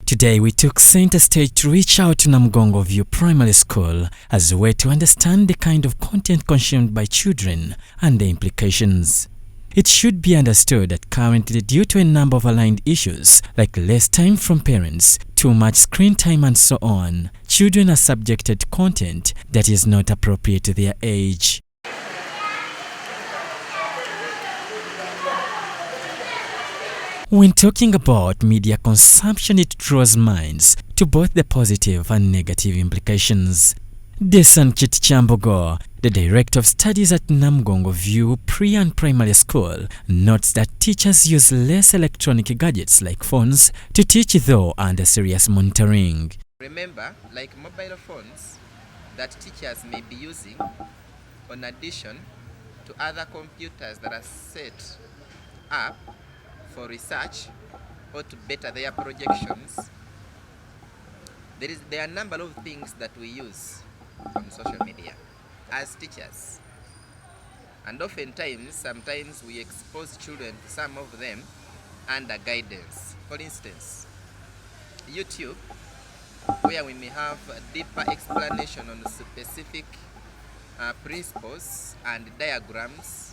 Today we took center stage to reach out to Namgongo View Primary School as a way to understand the kind of content consumed by children and the implications. It should be understood that currently, due to a number of aligned issues like less time from parents, too much screen time and so on, children are subjected to content that is not appropriate to their age. When talking about media consumption, it draws minds to both the positive and negative implications. Desankit Chambogo, the Director of Studies at Namgongo View Pre and Primary School, notes that teachers use less electronic gadgets like phones to teach, though under serious monitoring. Remember, like mobile phones that teachers may be using in addition to other computers that are set up for research or to better their projections, there are a number of things that we use from social media as teachers, and sometimes we expose children to some of them under guidance. For instance, YouTube, where we may have a deeper explanation on specific principles and diagrams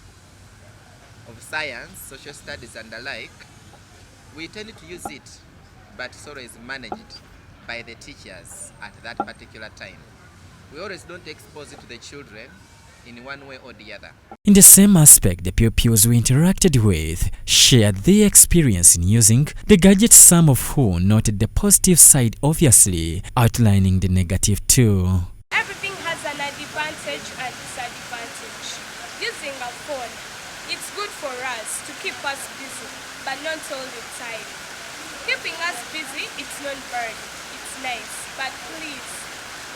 of science, social studies and the like. We tend to use it, but it's always managed by the teachers at that particular time. We always don't expose it to the children in one way or the other. In the same aspect, the pupils we interacted with shared their experience in using the gadgets, some of who noted the positive side, obviously outlining the negative too. Everything has an advantage and disadvantage. Using a phone, it's good for us to keep us busy, but not all the time. Keeping us busy, it's not bad, it's nice, but please,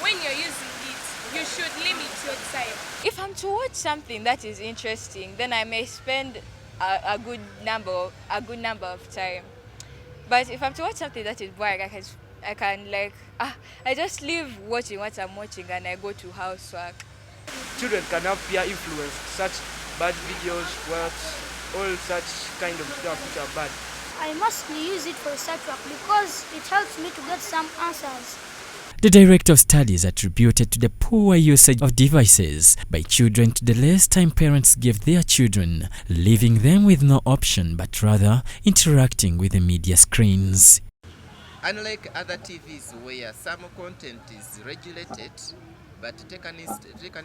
when you're using it, you should limit your time. If I'm to watch something that is interesting, then I may spend a good number of time. But if I'm to watch something that is boring, I just leave watching what I'm watching and I go to housework. Children can have peer influence, such bad videos, words, all such kind of stuff which are bad. I mostly use it for research work because it helps me to get some answers. The Director of Studies attributed to the poor usage of devices by children to the less time parents give their children, leaving them with no option but rather interacting with the media screens. Unlike other TVs where some content is regulated, but take an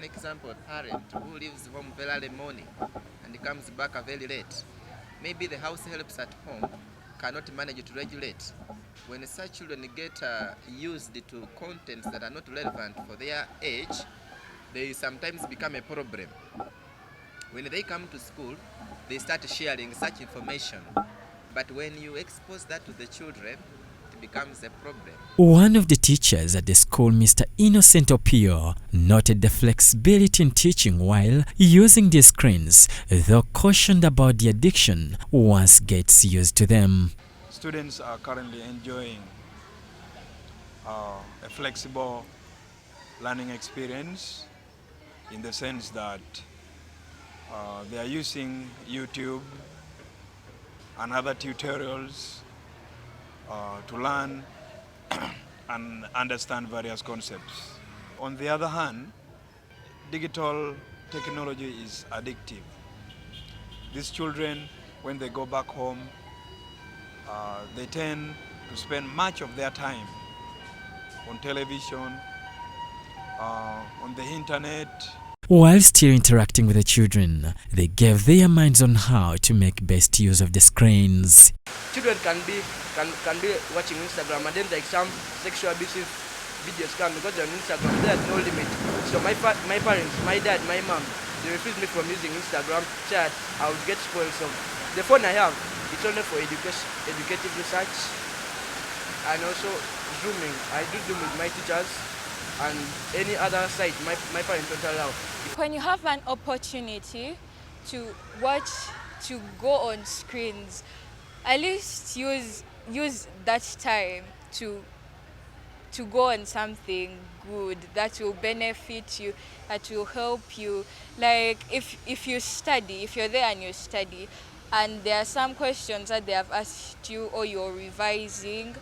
example, a parent who leaves home very early morning and comes back very late. Maybe the house helps at home cannot manage to regulate. When such children get used to contents that are not relevant for their age, they sometimes become a problem. When they come to school, they start sharing such information. But when you expose that to the children, it becomes a problem. One of the teachers at the school, Mr. Innocent Opio, noted the flexibility in teaching while using these screens, though cautioned about the addiction once gets used to them. Students are currently enjoying a flexible learning experience in the sense that they are using YouTube and other tutorials to learn and understand various concepts. On the other hand, digital technology is addictive. These children, when they go back home, they tend to spend much of their time on television, on the internet. While still interacting with the children, they gave their minds on how to make best use of the screens. Children can be watching Instagram and then like some sexual abusive videos come because they're on Instagram. There's no limit. So my parents, my dad, my mom, they refuse me from using Instagram. Said I would get spoiled. So the phone I have, it's only for educative research and also Zooming. I do Zoom with my teachers and any other site my parents don't allow. When you have an opportunity to go on screens, at least use that time to go on something good that will benefit you, that will help you. Like if you study, if you're there and you study, and there are some questions that they have asked you or you're revising,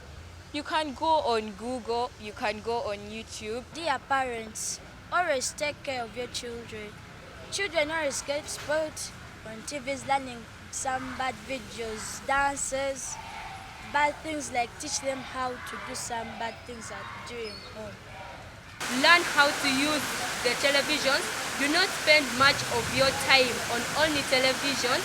You can go on Google, you can go on YouTube. Dear parents, always take care of your children. Children always get spoiled on TVs, learning some bad videos, dances, bad things, like teach them how to do some bad things at during home. Learn how to use the televisions. Do not spend much of your time on only television.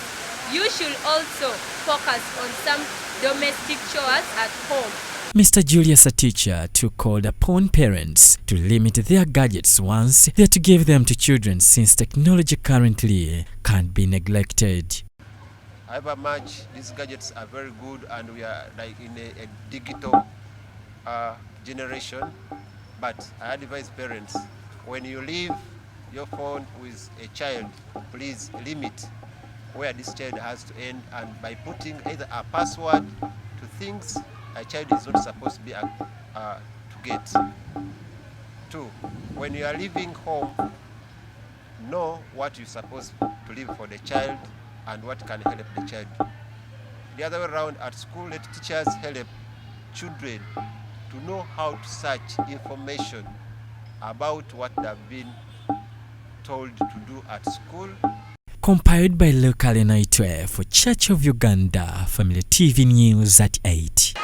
You should also focus on some domestic chores at home. Mr. Julius, a teacher, too called upon parents to limit their gadgets once they're to give them to children, since technology currently can't be neglected. However much these gadgets are very good, and we are like in a digital generation, but I advise parents, when you leave your phone with a child, please limit where this child has to end, and by putting either a password to things a child is not supposed to be to get. 2, when you are leaving home, know what you're supposed to leave for the child and what can help the child. The other way around, at school, let teachers help children to know how to search information about what they've been told to do at school. Compiled by Local Naitwe for Church of Uganda, Family TV News at 8.